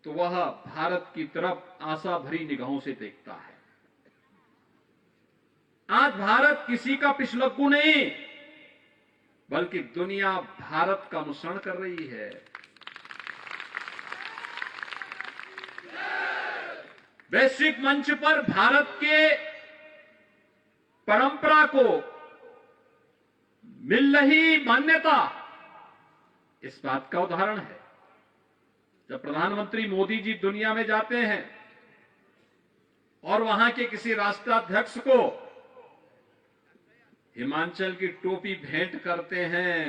तो वह भारत की तरफ आशा भरी निगाहों से देखता है। आज भारत किसी का पिछलग्गू नहीं, बल्कि दुनिया भारत का अनुसरण कर रही है। वैश्विक मंच पर भारत के परंपरा को मिल रही मान्यता इस बात का उदाहरण है। जब प्रधानमंत्री मोदी जी दुनिया में जाते हैं और वहां के किसी राष्ट्राध्यक्ष को हिमाचल की टोपी भेंट करते हैं,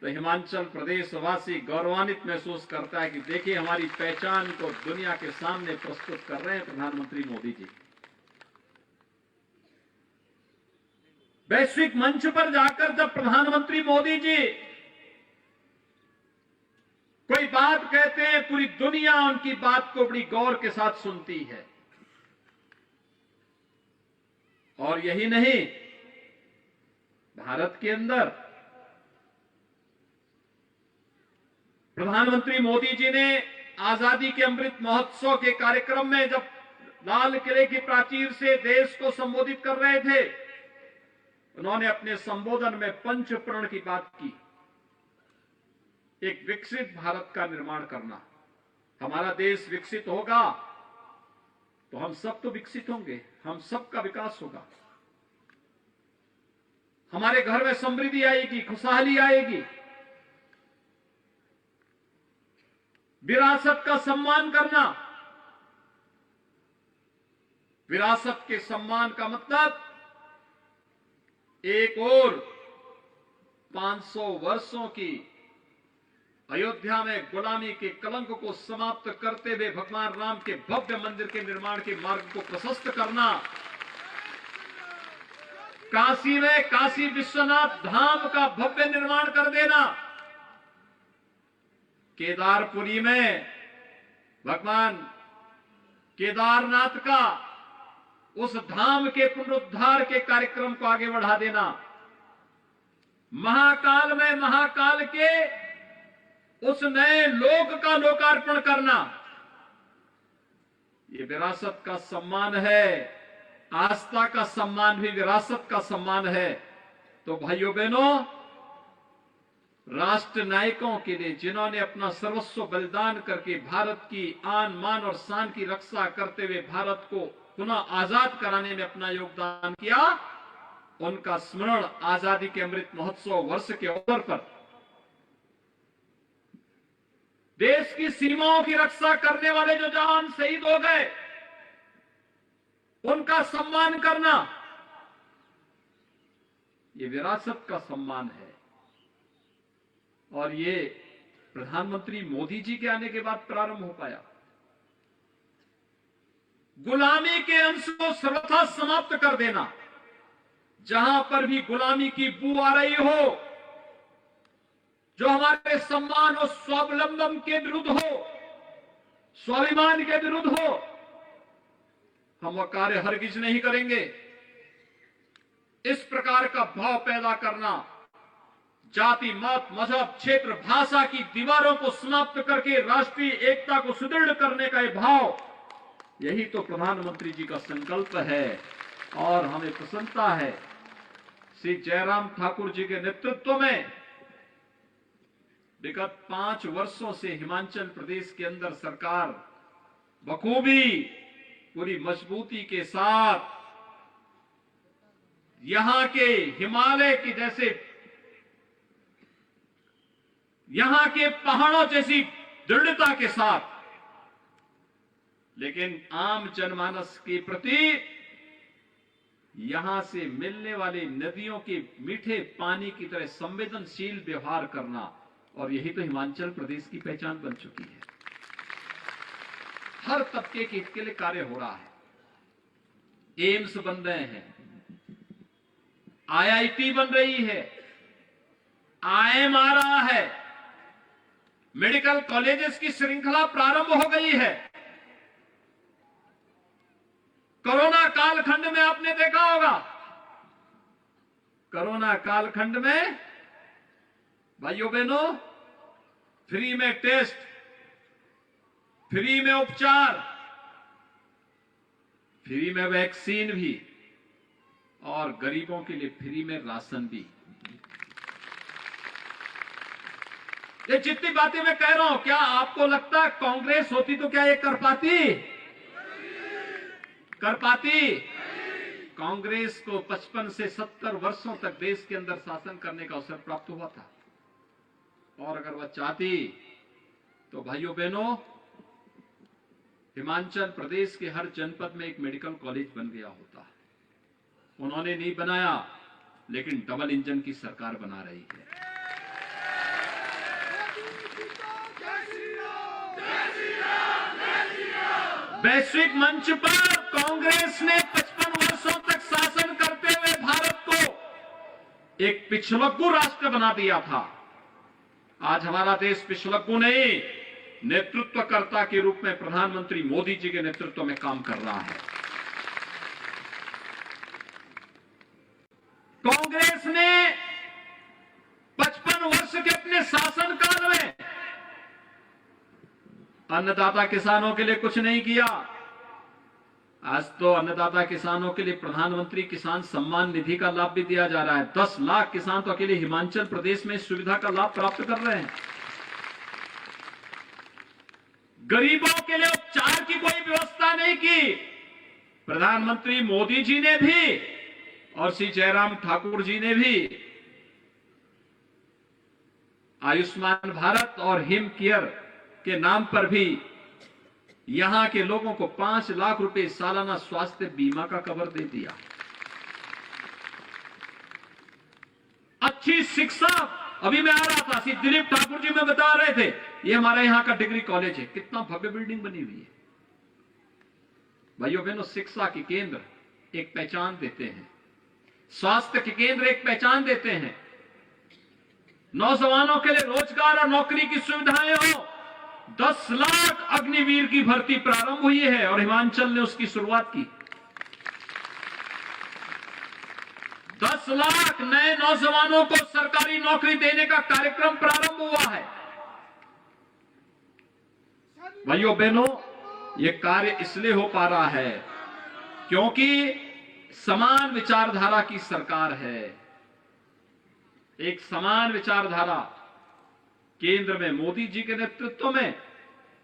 तो हिमाचल प्रदेश वासी गौरवान्वित महसूस करता है कि देखिए हमारी पहचान को दुनिया के सामने प्रस्तुत कर रहे हैं प्रधानमंत्री मोदी जी। वैश्विक मंच पर जाकर जब प्रधानमंत्री मोदी जी कोई बात कहते हैं, पूरी दुनिया उनकी बात को बड़ी गौर के साथ सुनती है। और यही नहीं, भारत के अंदर प्रधानमंत्री मोदी जी ने आजादी के अमृत महोत्सव के कार्यक्रम में जब लाल किले की प्राचीर से देश को संबोधित कर रहे थे, उन्होंने अपने संबोधन में पंच प्रण की बात की। एक विकसित भारत का निर्माण करना। हमारा देश विकसित होगा तो हम सब तो विकसित होंगे, हम सबका विकास होगा। हमारे घर में समृद्धि आएगी, खुशहाली आएगी। विरासत का सम्मान करना। विरासत के सम्मान का मतलब एक और 500 वर्षों की अयोध्या में गुलामी के कलंक को समाप्त करते हुए भगवान राम के भव्य मंदिर के निर्माण के मार्ग को प्रशस्त करना। काशी में काशी विश्वनाथ धाम का भव्य निर्माण कर देना। केदारपुरी में भगवान केदारनाथ का उस धाम के पुनरुद्धार के कार्यक्रम को आगे बढ़ा देना। महाकाल में महाकाल के उस नए लोक का लोकार्पण करना। ये विरासत का सम्मान है। आस्था का सम्मान भी विरासत का सम्मान है। तो भाइयों बहनों, राष्ट्र नायकों के लिए जिन्होंने अपना सर्वस्व बलिदान करके भारत की आन मान और शान की रक्षा करते हुए भारत को पुनः आजाद कराने में अपना योगदान किया, उनका स्मरण आजादी के अमृत महोत्सव वर्ष के अवसर पर देश की सीमाओं की रक्षा करने वाले जो जवान शहीद हो गए, उनका सम्मान करना, ये विरासत का सम्मान है। और ये प्रधानमंत्री मोदी जी के आने के बाद प्रारंभ हो पाया। गुलामी के अंश को सर्वथा समाप्त कर देना। जहां पर भी गुलामी की बू आ रही हो, जो हमारे सम्मान और स्वावलंबन के विरुद्ध हो, स्वाभिमान के विरुद्ध हो, हम वह कार्य हरगिज नहीं करेंगे। इस प्रकार का भाव पैदा करना, जाति मत मजहब क्षेत्र भाषा की दीवारों को समाप्त करके राष्ट्रीय एकता को सुदृढ़ करने का यह भाव, यही तो प्रधानमंत्री जी का संकल्प है। और हमें प्रसन्नता है श्री जयराम ठाकुर जी के नेतृत्व में विगत 5 वर्षों से हिमाचल प्रदेश के अंदर सरकार बखूबी पूरी मजबूती के साथ यहां के हिमालय की जैसे यहां के पहाड़ों जैसी दृढ़ता के साथ, लेकिन आम जनमानस के प्रति यहां से मिलने वाली नदियों के मीठे पानी की तरह संवेदनशील व्यवहार करना। और यही तो हिमाचल प्रदेश की पहचान बन चुकी है। हर तबके के हित के लिए कार्य हो रहा है। एम्स बन रहे हैं, आईआईटी बन रही है, आईएम आ रहा है, मेडिकल कॉलेजेस की श्रृंखला प्रारंभ हो गई है। कोरोना कालखंड में आपने देखा होगा, कोरोना कालखंड में भाइयों बहनों फ्री में टेस्ट, फ्री में उपचार, फ्री में वैक्सीन भी, और गरीबों के लिए फ्री में राशन भी। ये जितनी बातें मैं कह रहा हूं, क्या आपको लगता है कांग्रेस होती तो क्या ये कर पाती? कर पाती? कांग्रेस को 55 से 70 वर्षों तक देश के अंदर शासन करने का अवसर प्राप्त हुआ था, और अगर वह चाहती तो भाइयों बहनों, हिमाचल प्रदेश के हर जनपद में एक मेडिकल कॉलेज बन गया होता। उन्होंने नहीं बनाया, लेकिन डबल इंजन की सरकार बना रही है। वैश्विक मंच पर कांग्रेस ने 55 वर्षों तक शासन करते हुए भारत को एक पिछलग्गू राष्ट्र बना दिया था। आज हमारा देश पिछलग्गू नहीं, नेतृत्वकर्ता के रूप में प्रधानमंत्री मोदी जी के नेतृत्व में काम कर रहा है। कांग्रेस ने 55 वर्ष के अपने शासनकाल में अन्नदाता किसानों के लिए कुछ नहीं किया। आज तो अन्नदाता किसानों के लिए प्रधानमंत्री किसान सम्मान निधि का लाभ भी दिया जा रहा है। 10 लाख किसान तो अकेले हिमाचल प्रदेश में इस सुविधा का लाभ प्राप्त कर रहे हैं। गरीबों के लिए उपचार की कोई व्यवस्था नहीं की। प्रधानमंत्री मोदी जी ने भी और श्री जयराम ठाकुर जी ने भी आयुष्मान भारत और हिम केयर के नाम पर भी यहां के लोगों को 5 लाख रुपए सालाना स्वास्थ्य बीमा का कवर दे दिया। अच्छी शिक्षा, अभी मैं आ रहा था, श्री दिलीप ठाकुर जी में बता रहे थे, ये हमारा यहां का डिग्री कॉलेज है, कितना भव्य बिल्डिंग बनी हुई है। भाइयों बहनों, शिक्षा के केंद्र एक पहचान देते हैं, स्वास्थ्य के केंद्र एक पहचान देते हैं, नौजवानों के लिए रोजगार और नौकरी की सुविधाएं हो। 10 लाख अग्निवीर की भर्ती प्रारंभ हुई है और हिमाचल ने उसकी शुरुआत की। 10 लाख नए नौजवानों को सरकारी नौकरी देने का कार्यक्रम प्रारंभ हुआ है। भाइयों बहनों, यह कार्य इसलिए हो पा रहा है क्योंकि समान विचारधारा की सरकार है। एक समान विचारधारा केंद्र में मोदी जी के नेतृत्व में,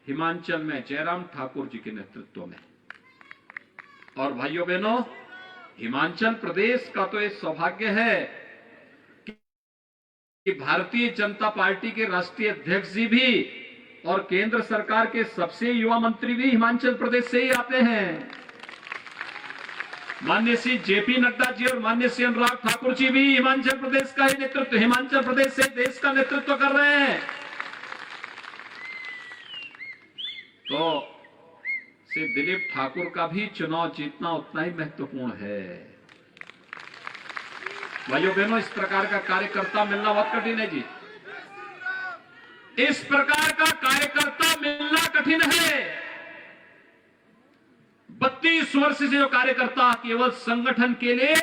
हिमाचल में जयराम ठाकुर जी के नेतृत्व में। और भाइयों बहनों, हिमाचल प्रदेश का तो ये सौभाग्य है कि भारतीय जनता पार्टी के राष्ट्रीय अध्यक्ष जी भी और केंद्र सरकार के सबसे युवा मंत्री भी हिमाचल प्रदेश से ही आते हैं। माननीय श्री जेपी नड्डा जी और माननीय श्री अनुराग ठाकुर जी भी हिमाचल प्रदेश का ही नेतृत्व, हिमाचल प्रदेश से देश का नेतृत्व कर रहे हैं। तो श्री दिलीप ठाकुर का भी चुनाव जीतना उतना ही महत्वपूर्ण है। भाइयों बहनों, इस प्रकार का कार्यकर्ता मिलना बहुत कठिन है जी। इस प्रकार का कार्यकर्ता मिलना कठिन है। 32 वर्ष से जो कार्यकर्ता केवल संगठन के लिए,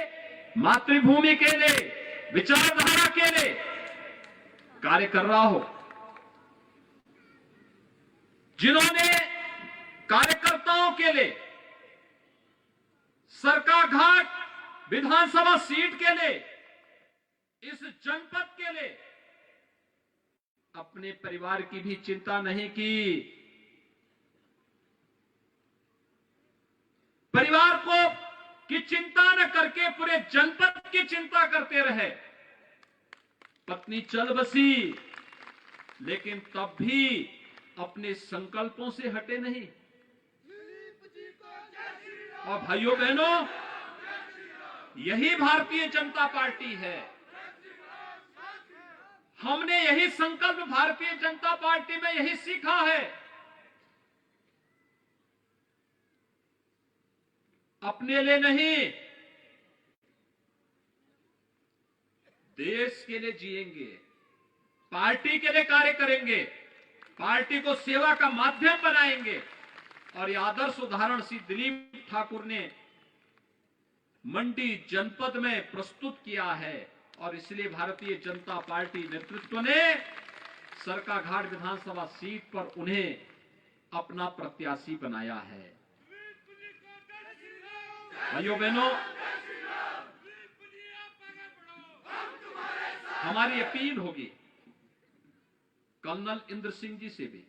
मातृभूमि के लिए, विचारधारा के लिए कार्य कर रहा हो, जिन्होंने कार्यकर्ताओं के लिए सरकाघाट विधानसभा सीट के लिए, इस जनपद के लिए अपने परिवार की भी चिंता नहीं की, परिवार को की चिंता न करके पूरे जनपद की चिंता करते रहे। पत्नी चल बसी, लेकिन तब भी अपने संकल्पों से हटे नहीं। और भाइयों बहनों, यही भारतीय जनता पार्टी है। हमने यही संकल्प भारतीय जनता पार्टी में यही सीखा है। अपने लिए नहीं, देश के लिए जिएंगे, पार्टी के लिए कार्य करेंगे, पार्टी को सेवा का माध्यम बनाएंगे। और यह आदर्श उदाहरण श्री दिलीप ठाकुर ने मंडी जनपद में प्रस्तुत किया है। और इसलिए भारतीय जनता पार्टी नेतृत्व ने सरकाघाट विधानसभा सीट पर उन्हें अपना प्रत्याशी बनाया है। भाइयों बहनों, हमारी अपील होगी कर्नल इंद्र सिंह जी से भी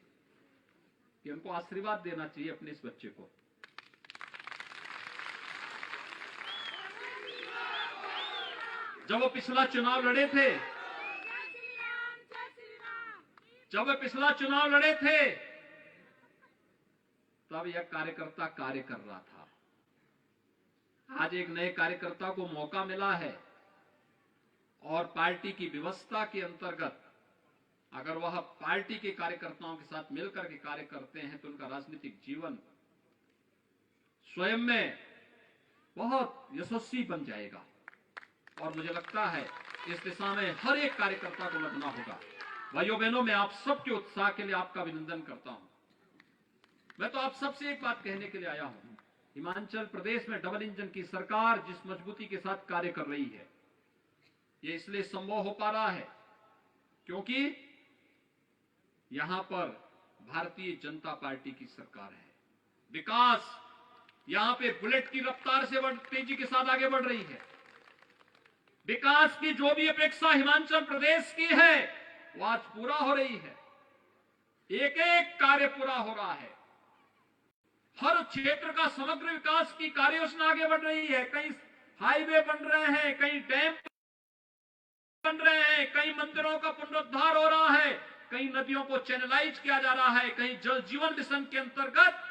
कि उनको आशीर्वाद देना चाहिए अपने इस बच्चे को। जब वो पिछला चुनाव लड़े थे तब यह कार्यकर्ता कार्य कर रहा था। आज एक नए कार्यकर्ता को मौका मिला है और पार्टी की व्यवस्था के अंतर्गत अगर वह पार्टी के कार्यकर्ताओं के साथ मिलकर के कार्य करते हैं तो उनका राजनीतिक जीवन स्वयं में बहुत यशस्वी बन जाएगा। और मुझे लगता है इस दिशा में हर एक कार्यकर्ता को लगना होगा। भाइयों बहनों, मैं आप सबके उत्साह के लिए आपका अभिनंदन करता हूं। मैं तो आप सबसे एक बात कहने के लिए आया हूं, हिमाचल प्रदेश में डबल इंजन की सरकार जिस मजबूती के साथ कार्य कर रही है, ये इसलिए संभव हो पा रहा है क्योंकि यहां पर भारतीय जनता पार्टी की सरकार है। विकास यहां पे बुलेट की रफ्तार से तेजी के साथ आगे बढ़ रही है। विकास की जो भी अपेक्षा हिमाचल प्रदेश की है वो आज पूरा हो रही है। एक एक कार्य पूरा हो रहा है। हर क्षेत्र का समग्र विकास की कार्य योजना आगे बढ़ रही है। कई हाईवे बन रहे हैं, कई डैम बन रहे हैं, कई मंदिरों का पुनरुद्धार हो रहा है, कई नदियों को चैनलाइज किया जा रहा है, कहीं जल जीवन मिशन के अंतर्गत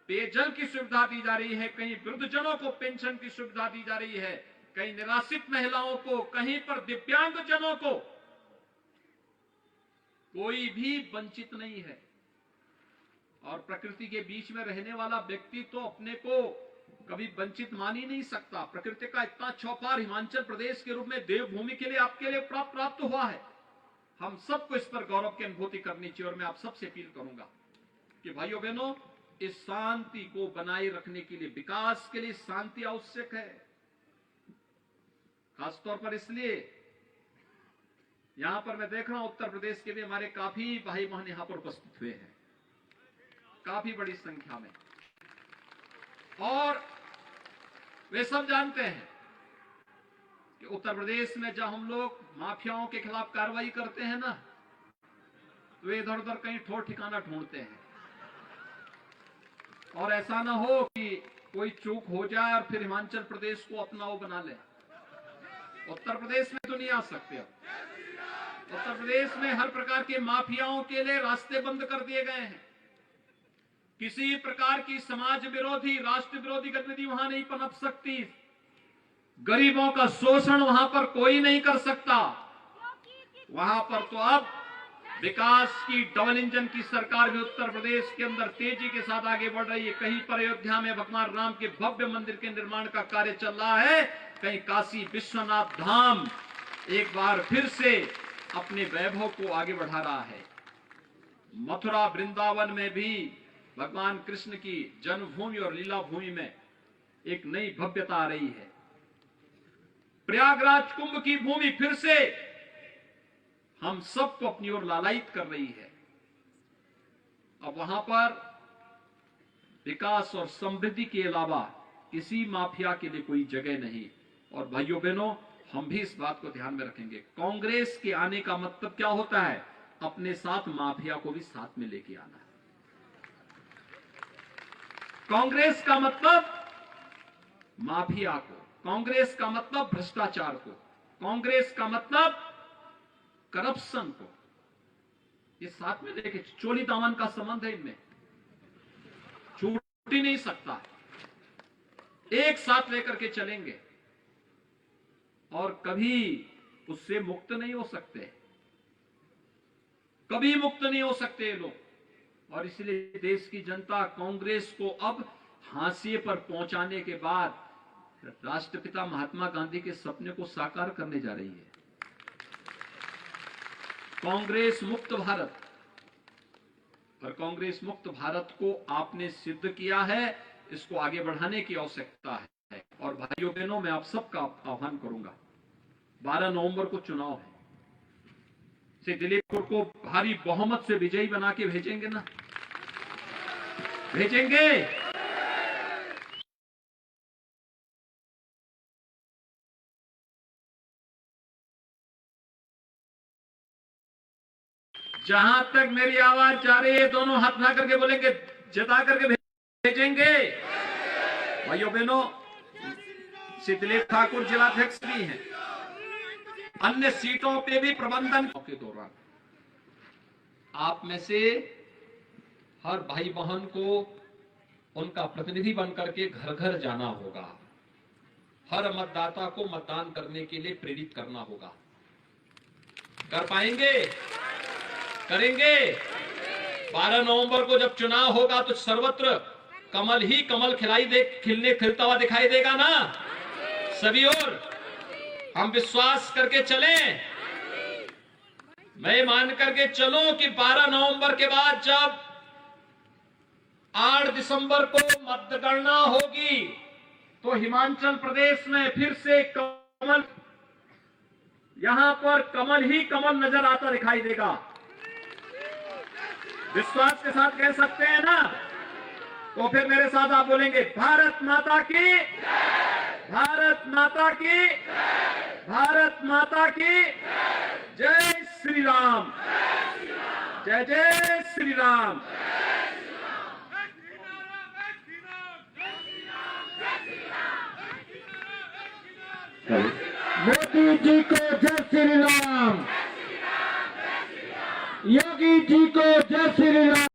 पेयजल की सुविधा दी जा रही है, कहीं वृद्धजनों को पेंशन की सुविधा दी जा रही है, कहीं निराश्रित महिलाओं को, कहीं पर दिव्यांग जनों को, कोई भी वंचित नहीं है। और प्रकृति के बीच में रहने वाला व्यक्ति तो अपने को कभी वंचित मान ही नहीं सकता। प्रकृति का इतना चौपार हिमाचल प्रदेश के रूप में देवभूमि के लिए आपके लिए प्राप्त हुआ है। हम सबको इस पर गौरव की अनुभूति करनी चाहिए। और मैं आप सबसे अपील करूंगा कि भाइयों बहनों, इस शांति को बनाए रखने के लिए, विकास के लिए शांति आवश्यक है। खासतौर पर इसलिए यहां पर मैं देख रहा हूं उत्तर प्रदेश के भी हमारे काफी भाई बहन यहां पर उपस्थित हुए हैं, काफी बड़ी संख्या में। और वे सब जानते हैं कि उत्तर प्रदेश में जब हम लोग माफियाओं के खिलाफ कार्रवाई करते हैं ना, तो वे इधर उधर कहीं ठोर ठिकाना ढूंढते हैं। और ऐसा ना हो कि कोई चूक हो जाए और फिर हिमाचल प्रदेश को अपना वो बना ले। उत्तर प्रदेश में तो नहीं आ सकते। उत्तर प्रदेश में हर प्रकार के माफियाओं के लिए रास्ते बंद कर दिए गए हैं। किसी प्रकार की समाज विरोधी, राष्ट्र विरोधी गतिविधि वहां नहीं पनप सकती। गरीबों का शोषण वहां पर कोई नहीं कर सकता। वहां पर तो अब विकास की डबल इंजन की सरकार भी उत्तर प्रदेश के अंदर तेजी के साथ आगे बढ़ रही है। कहीं पर अयोध्या में भगवान राम के भव्य मंदिर के निर्माण का कार्य चल रहा है, कहीं काशी विश्वनाथ धाम एक बार फिर से अपने वैभव को आगे बढ़ा रहा है। मथुरा वृंदावन में भी भगवान कृष्ण की जन्मभूमि और लीला भूमि में एक नई भव्यता आ रही है। प्रयागराज कुंभ की भूमि फिर से हम सबको अपनी ओर लालायित कर रही है। अब वहां पर विकास और समृद्धि के अलावा किसी माफिया के लिए कोई जगह नहीं। और भाइयों बहनों, हम भी इस बात को ध्यान में रखेंगे। कांग्रेस के आने का मतलब क्या होता है? अपने साथ माफिया को भी साथ में लेके आना है। कांग्रेस का मतलब माफिया को, कांग्रेस का मतलब भ्रष्टाचार को, कांग्रेस का मतलब करप्शन को, ये साथ में लेके, चोली दामन का संबंध है इनमें, छूट ही नहीं सकता। एक साथ लेकर के चलेंगे और कभी उससे मुक्त नहीं हो सकते, कभी मुक्त नहीं हो सकते ये लोग। और इसलिए देश की जनता कांग्रेस को अब हाशिए पर पहुंचाने के बाद राष्ट्रपिता महात्मा गांधी के सपने को साकार करने जा रही है। कांग्रेस मुक्त भारत, और कांग्रेस मुक्त भारत को आपने सिद्ध किया है, इसको आगे बढ़ाने की आवश्यकता है। और भाइयों बहनों, मैं आप सबका आह्वान करूंगा, 12 नवंबर को चुनाव है, से दिलीप को भारी बहुमत से विजयी बना के भेजेंगे ना, भेजेंगे। जहां तक मेरी आवाज जा रही है, दोनों हाथ उठा करके बोलेंगे, जता करके भेजेंगे। भाइयों बहनों, शीतलेश ठाकुर जिलाध्यक्ष भी हैं, अन्य सीटों पे भी प्रबंधन के दौरान आप में से हर भाई बहन को उनका प्रतिनिधि बनकर के घर घर जाना होगा। हर मतदाता को मतदान करने के लिए प्रेरित करना होगा। कर पाएंगे? करेंगे? 12 नवंबर को जब चुनाव होगा तो सर्वत्र कमल ही कमल खिलता हुआ दिखाई देगा ना सभी ओर। हम विश्वास करके चलें, मैं मान करके चलूं कि 12 नवंबर के बाद जब 8 दिसंबर को मतगणना होगी तो हिमाचल प्रदेश में फिर से कमल, यहां पर कमल ही कमल नजर आता दिखाई देगा। विश्वास के साथ कह सकते हैं ना? तो फिर मेरे साथ आप बोलेंगे, भारत माता की, भारत माता की, भारत माता की जय श्री राम, जय जय श्री राम। मोदी जी को जय श्री राम, योगी जी को जय श्री राम।